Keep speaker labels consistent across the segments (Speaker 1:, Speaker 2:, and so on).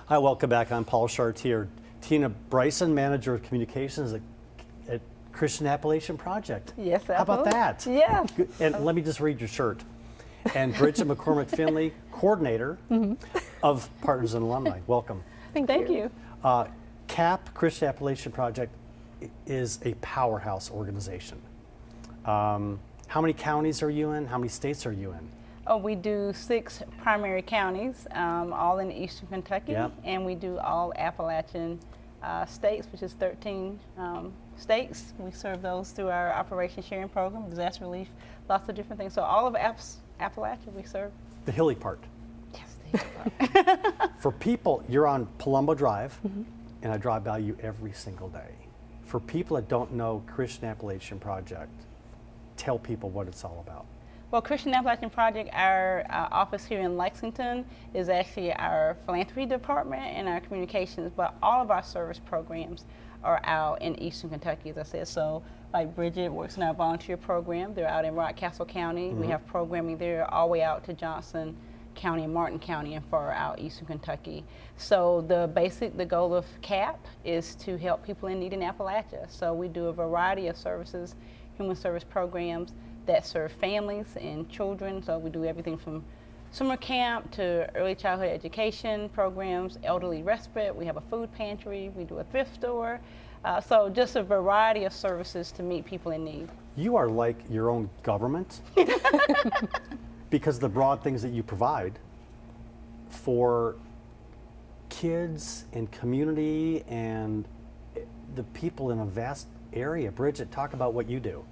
Speaker 1: Hi, welcome back. I'm Paul Chartier. Tina Bryson, Manager of Communications at Christian Appalachian Project.
Speaker 2: Yes,
Speaker 1: How about that?
Speaker 2: Yeah.
Speaker 1: Good. And let me just read your shirt. And Bridget McCormick Finley, Coordinator of Partners and Alumni. Welcome.
Speaker 2: Thank you.
Speaker 1: CAP, Christian Appalachian Project, is a powerhouse organization. How many counties are you in? How many states are you in?
Speaker 2: Oh, we do 6 primary counties, all in eastern Kentucky,
Speaker 1: Yep.
Speaker 2: and we do all Appalachian states, which is 13 states. We serve those through our Operation Sharing Program, disaster relief, lots of different things. So all of Appalachia we serve.
Speaker 1: The hilly part.
Speaker 2: Yes, the hilly part.
Speaker 1: For people, you're on Palumbo Drive, and I drive by you every single day. For people that don't know Christian Appalachian Project, tell people what it's all about.
Speaker 2: Well, Christian Appalachian Project, our office here in Lexington is actually our philanthropy department and our communications, but all of our service programs are out in eastern Kentucky, as I said. So like Bridget works in our volunteer program. They're out in Rockcastle County. We have programming there all the way out to Johnson County and Martin County and far out eastern Kentucky. So the goal of CAP is to help people in need in Appalachia. So we do a variety of services, human service programs that serve families and children. So we do everything from summer camp to early childhood education programs, elderly respite. We have a food pantry. We do a thrift store. So just a variety of services to meet people in need.
Speaker 1: You are like your own government because the broad things that you provide for kids and community and the people in a vast area. Bridget, talk about what you do.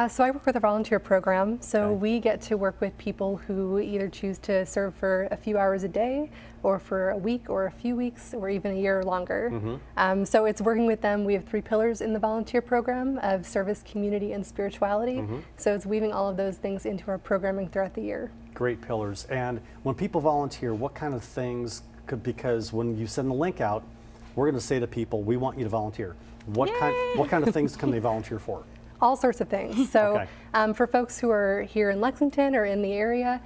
Speaker 3: So I work with a volunteer program, so
Speaker 1: Okay.
Speaker 3: we get to work with people who either choose to serve for a few hours a day or for a week or a few weeks or even a year or longer. So it's working with them. We have 3 pillars in the volunteer program of service, community, and spirituality. So it's weaving all of those things into our programming throughout the year.
Speaker 1: Great pillars. And when people volunteer, what kind of things because when you send the link out, we're going to say to people, we want you to volunteer. What kind of things can they volunteer for?
Speaker 3: All sorts of things. So
Speaker 1: Okay.
Speaker 3: for folks who are here in Lexington or in the area,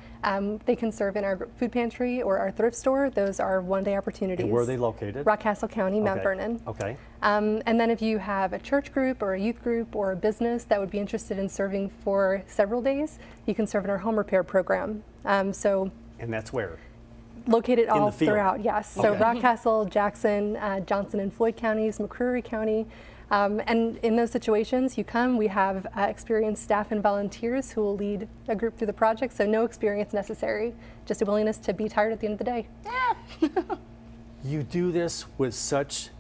Speaker 3: they can serve in our food pantry or our thrift store. Those are one-day opportunities.
Speaker 1: And where are they located?
Speaker 3: Rockcastle County, Mount
Speaker 1: Okay.
Speaker 3: Vernon.
Speaker 1: Okay.
Speaker 3: And then if you have a church group or a youth group or a business that would be interested in serving for several days, you can serve in our home repair program.
Speaker 1: And that's where?
Speaker 3: Located all
Speaker 1: the field.
Speaker 3: throughout, yes. So
Speaker 1: Okay.
Speaker 3: Rockcastle, Jackson, Johnson and Floyd counties, McCreary County. And in those situations, you come, we have experienced staff and volunteers who will lead a group through the project, so no experience necessary, just a willingness to be tired at the end of the day.
Speaker 1: You do this with such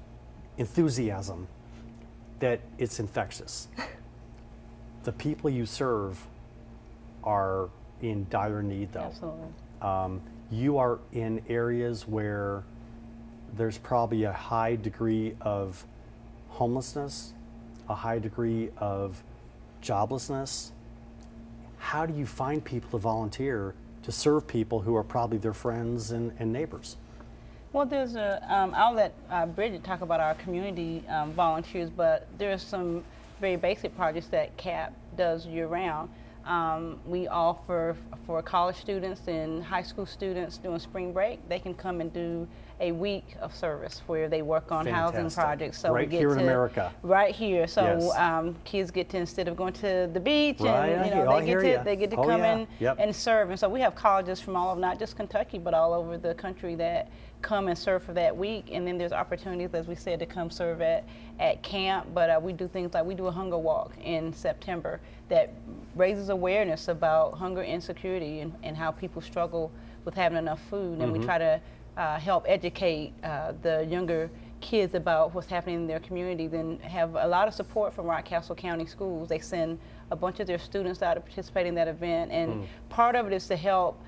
Speaker 1: enthusiasm that it's infectious. The people you serve are in dire need, though.
Speaker 2: Absolutely.
Speaker 1: You are in areas where there's probably a high degree of homelessness, a high degree of joblessness. How do you find people to volunteer to serve people who are probably their friends and neighbors?
Speaker 2: Well, there's I'll let Bridget talk about our community volunteers, but there's some very basic projects that CAP does year-round. We offer for college students and high school students during spring break, they can come and do a week of service where they work on housing
Speaker 1: Fantastic.
Speaker 2: projects. So
Speaker 1: Right
Speaker 2: we get
Speaker 1: here
Speaker 2: to,
Speaker 1: in America.
Speaker 2: Right here. So
Speaker 1: Yes.
Speaker 2: kids get to, instead of going to the beach,
Speaker 1: Right,
Speaker 2: and
Speaker 1: I hear- I hear ya.
Speaker 2: they get to
Speaker 1: Oh,
Speaker 2: come
Speaker 1: yeah.
Speaker 2: in
Speaker 1: Yep.
Speaker 2: and serve. And so we have colleges from all of not just Kentucky, but all over the country that come and serve for that week. And then there's opportunities, as we said, to come serve at camp. But we do things like we do a hunger walk in September that raises awareness about hunger insecurity and how people struggle with having enough food. And we try to help educate the younger kids about what's happening in their communities, and have a lot of support from Rockcastle County Schools. They send a bunch of their students out to participate in that event, and part of it is to help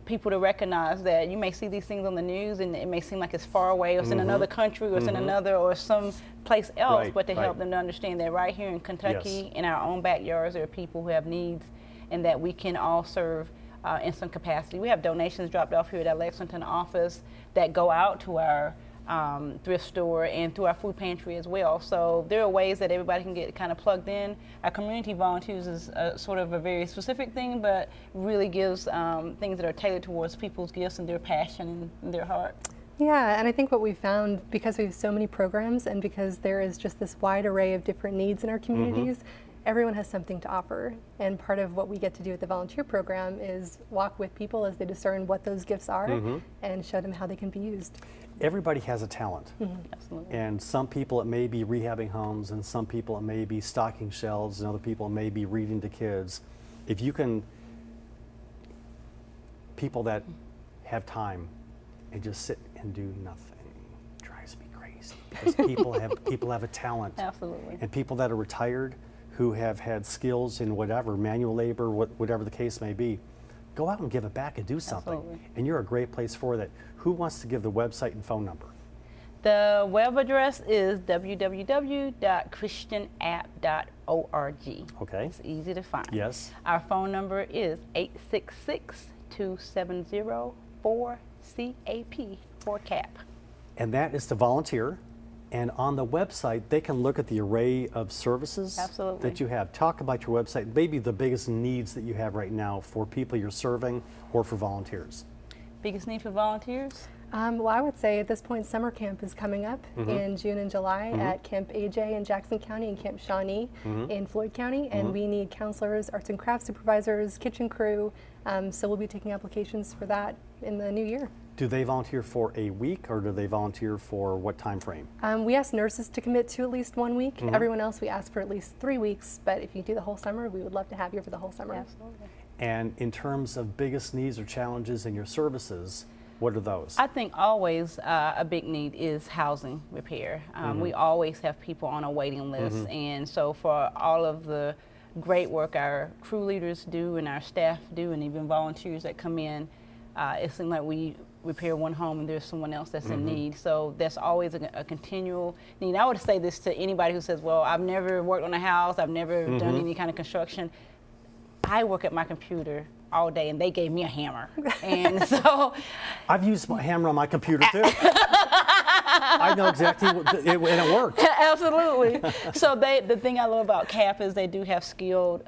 Speaker 2: people to recognize that you may see these things on the news and it may seem like it's far away, or it's in another country, or it's in another, or some place else,
Speaker 1: Right,
Speaker 2: but to help
Speaker 1: right.
Speaker 2: them to understand that right here in Kentucky,
Speaker 1: Yes.
Speaker 2: in our own backyards, there are people who have needs, and that we can all serve in some capacity. We have donations dropped off here at our Lexington office that go out to our thrift store and through our food pantry as well. So there are ways that everybody can get kind of plugged in. Our community volunteers is sort of a very specific thing, but really gives things that are tailored towards people's gifts and their passion and their heart.
Speaker 3: Yeah, and I think what we found, because we have so many programs and because there is just this wide array of different needs in our communities, everyone has something to offer. And part of what we get to do at the volunteer program is walk with people as they discern what those gifts are and show them how they can be used.
Speaker 1: Everybody has a talent.
Speaker 2: Absolutely.
Speaker 1: And some people it may be rehabbing homes, and some people it may be stocking shelves, and other people it may be reading to kids. If you can, people that have time and just sit and do nothing drives me crazy, because people have a talent.
Speaker 2: Absolutely.
Speaker 1: And people that are retired who have had skills in whatever, manual labor, whatever the case may be, go out and give it back and do something.
Speaker 2: Absolutely.
Speaker 1: And you're a great place for that. Who wants to give the website and phone number?
Speaker 2: The web address is www.christianapp.org.
Speaker 1: Okay.
Speaker 2: It's easy to find.
Speaker 1: Yes.
Speaker 2: Our phone number is 866-270-4CAP, 4CAP.
Speaker 1: And that is to volunteer. And on the website, they can look at the array of services
Speaker 2: Absolutely.
Speaker 1: that you have. Talk about your website, maybe the biggest needs that you have right now for people you're serving or for volunteers.
Speaker 2: Biggest need for volunteers?
Speaker 3: Well, I would say at this point, summer camp is coming up in June and July at Camp AJ in Jackson County and Camp Shawnee in Floyd County. And we need counselors, arts and crafts supervisors, kitchen crew. So we'll be taking applications for that in the new year.
Speaker 1: Do they volunteer for a week, or do they volunteer for what time frame?
Speaker 3: We ask nurses to commit to at least 1 week. Everyone else, we ask for at least 3 weeks. But if you do the whole summer, we would love to have you for the whole summer.
Speaker 2: Absolutely.
Speaker 1: And in terms of biggest needs or challenges in your services, what are those?
Speaker 2: I think always a big need is housing repair. We always have people on a waiting list, and so for all of the great work our crew leaders do and our staff do, and even volunteers that come in, it seems like we repair one home and there's someone else that's in need. So that's always a continual need. I would say this to anybody who says, well, I've never worked on a house, I've never done any kind of construction. I work at my computer all day, and they gave me a hammer. And so
Speaker 1: I've used my hammer on my computer too. I know exactly what, and it worked.
Speaker 2: Absolutely. So the thing I love about CAP is they do have skilled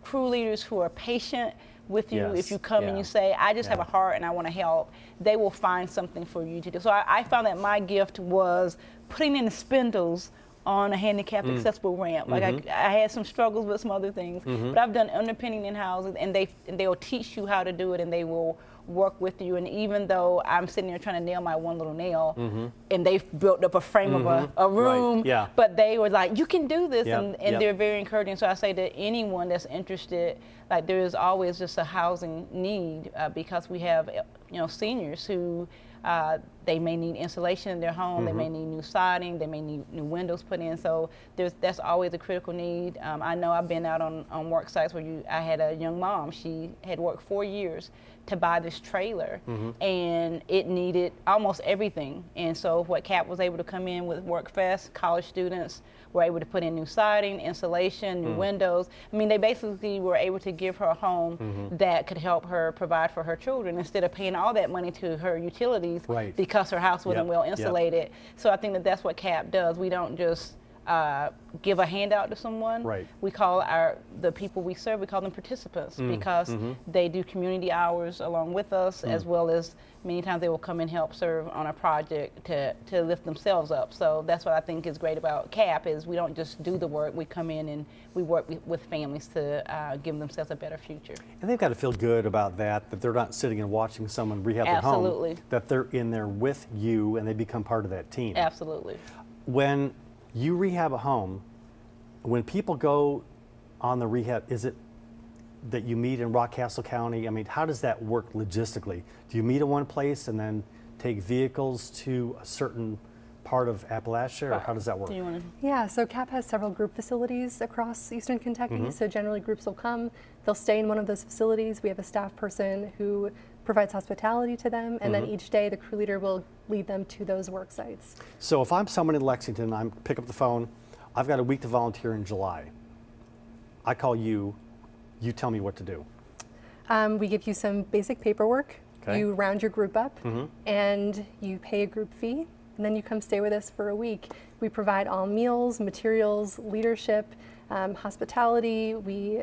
Speaker 2: crew leaders who are patient with you.
Speaker 1: Yes.
Speaker 2: If you come and you say, I just have a heart and I want to help, they will find something for you to do. So I found that my gift was putting in the spindles on a handicapped accessible ramp. Like I had some struggles with some other things, but I've done underpinning in houses, and they will teach you how to do it, and they will work with you. And even though I'm sitting there trying to nail my one little nail, and they've built up a frame of a room, but they were like, you can do this, and they're very encouraging. So I say to anyone that's interested, like there is always just a housing need because we have seniors who they may need insulation in their home, they may need new siding, they may need new windows put in, so that's always a critical need. I know I've been out on work sites where I had a young mom, she had worked 4 years to buy this trailer, and it needed almost everything. And so what CAP was able to come in with WorkFest, college students were able to put in new siding, insulation, new windows. I mean, they basically were able to give her a home that could help her provide for her children instead of paying all that money to her utilities because her house wasn't well insulated. So I think that's what CAP does. We don't just give a handout to someone. We call the people we serve, we call them participants because they do community hours along with us, as well as many times they will come and help serve on a project to lift themselves up. So that's what I think is great about CAP is we don't just do the work, we come in and we work with families to give themselves a better future.
Speaker 1: And they've got to feel good about that they're not sitting and watching someone rehab their home, that they're in there with you and they become part of that team.
Speaker 2: Absolutely.
Speaker 1: When you rehab a home, when people go on the rehab, is it that you meet in Rockcastle County? I mean, how does that work logistically? Do you meet in one place and then take vehicles to a certain part of Appalachia, or how does that work?
Speaker 3: Yeah, so CAP has several group facilities across eastern Kentucky, so generally groups will come, they'll stay in one of those facilities. We have a staff person who provides hospitality to them, and then each day the crew leader will lead them to those work sites. So
Speaker 1: if I'm someone in Lexington, I pick up the phone, I've got a week to volunteer in July. I call you, you tell me what to do.
Speaker 3: We give you some basic paperwork, you round your group up, and you pay a group fee, and then you come stay with us for a week. We provide all meals, materials, leadership, hospitality. We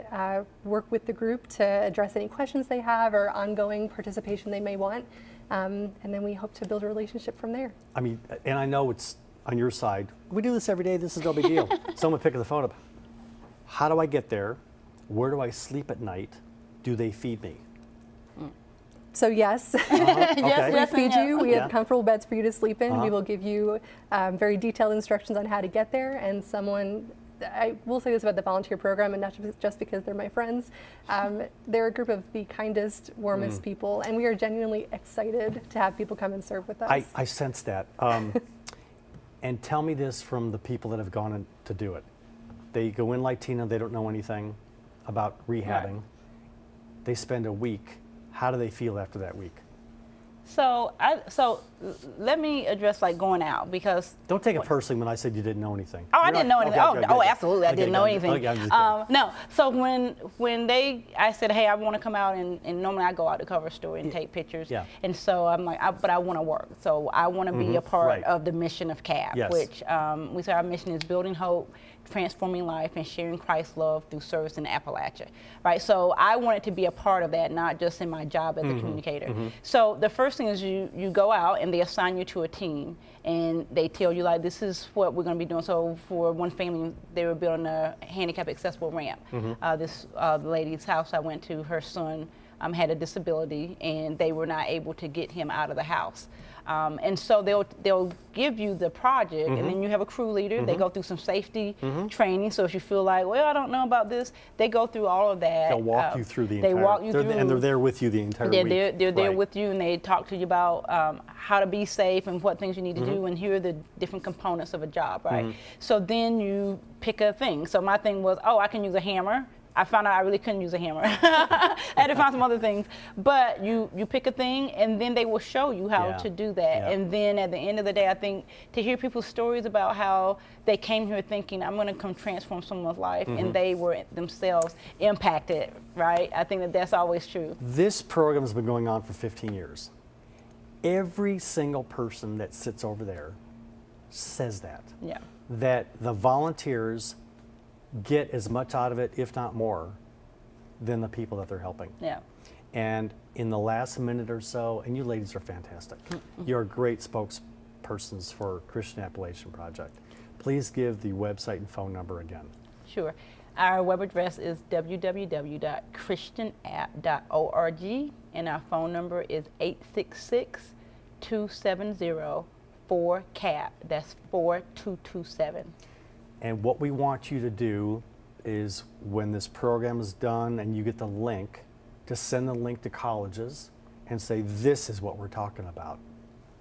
Speaker 3: work with the group to address any questions they have or ongoing participation they may want. And then we hope to build a relationship from there.
Speaker 1: I mean, and I know it's on your side. We do this every day. This is no big deal. Someone picking the phone up. How do I get there? Where do I sleep at night? Do they feed me?
Speaker 3: So yes,
Speaker 2: Yes,
Speaker 3: we feed you. We
Speaker 1: Yeah.
Speaker 3: have comfortable beds for you to sleep in. We will give you very detailed instructions on how to get there. And I will say this about the volunteer program, and not just because they're my friends. They're a group of the kindest, warmest people, and we are genuinely excited to have people come and serve with us.
Speaker 1: I sense that. And tell me this from the people that have gone in to do it. They go in like Tina, they don't know anything about rehabbing.
Speaker 2: Right.
Speaker 1: They spend a week. How do they feel after that week?
Speaker 2: So let me address like going out, because
Speaker 1: Don't take it personally when I said you didn't know anything.
Speaker 2: Oh, I
Speaker 1: You're
Speaker 2: didn't
Speaker 1: not-
Speaker 2: know anything.
Speaker 1: okay, good,
Speaker 2: Oh,
Speaker 1: good.
Speaker 2: absolutely, I didn't know
Speaker 1: good.
Speaker 2: anything.
Speaker 1: Okay, I'm just kidding.
Speaker 2: No. So when I said, hey, I want to come out, and normally I go out to cover a story and take pictures.
Speaker 1: Yeah.
Speaker 2: And so I'm like, but I want to work. So I want to be a part
Speaker 1: Right.
Speaker 2: of the mission of CAP,
Speaker 1: Yes.
Speaker 2: which we say our mission is building hope, transforming life, and sharing Christ's love through service in Appalachia, right? So I wanted to be a part of that, not just in my job as a communicator. So the first thing is you go out and they assign you to a team, and they tell you like, this is what we're going to be doing. So for one family, they were building a handicap accessible ramp. The lady's house I went to, her son had a disability, and they were not able to get him out of the house. And so they'll give you the project, and then you have a crew leader. They go through some safety training. So if you feel like, well, I don't know about this, they go through all of that.
Speaker 1: They'll walk you through the entire.
Speaker 2: They walk you through,
Speaker 1: and they're there with you the entire week.
Speaker 2: They're there
Speaker 1: Right.
Speaker 2: with you, and they talk to you about how to be safe and what things you need to do, and here are the different components of a job, right? So then you pick a thing. So my thing was, I can use a hammer. I found out I really couldn't use a hammer. I had to find some other things. But you pick a thing, and then they will show you how
Speaker 1: Yeah.
Speaker 2: to do that.
Speaker 1: Yeah.
Speaker 2: And then at the end of the day, I think to hear people's stories about how they came here thinking, I'm going to come transform someone's life, and they were themselves impacted, right? I think that's always true.
Speaker 1: This program has been going on for 15 years. Every single person that sits over there says that.
Speaker 2: Yeah.
Speaker 1: That the volunteers get as much out of it, if not more, than the people that they're helping.
Speaker 2: Yeah.
Speaker 1: And in the last minute or so, and you ladies are fantastic. You're great spokespersons for Christian Appalachian Project. Please give the website and phone number again.
Speaker 2: Sure. Our web address is www.christianapp.org, and our phone number is 866-270-4CAP. That's 4227.
Speaker 1: And what we want you to do is, when this program is done and you get the link, to send the link to colleges and say, this is what we're talking about.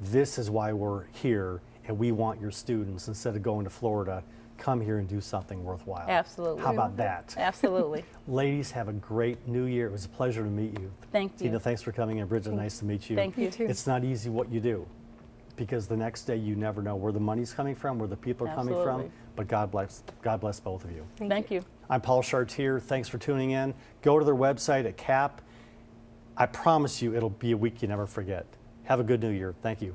Speaker 1: This is why we're here, and we want your students, instead of going to Florida, come here and do something worthwhile.
Speaker 2: Absolutely.
Speaker 1: How about that?
Speaker 2: Absolutely.
Speaker 1: Ladies, have a great new year. It was a pleasure to meet you.
Speaker 2: Thank you.
Speaker 1: Tina, thanks for coming in. Bridget, nice to meet you.
Speaker 2: Thank you.
Speaker 3: You too.
Speaker 1: It's not easy what you do, because the next day you never know where the money's coming from, where the people are coming from,
Speaker 2: Absolutely.
Speaker 1: but God bless both of you.
Speaker 2: Thank you.
Speaker 1: I'm Paul Chartier. Thanks for tuning in. Go to their website at CAP. I promise you it'll be a week you never forget. Have a good new year. Thank you.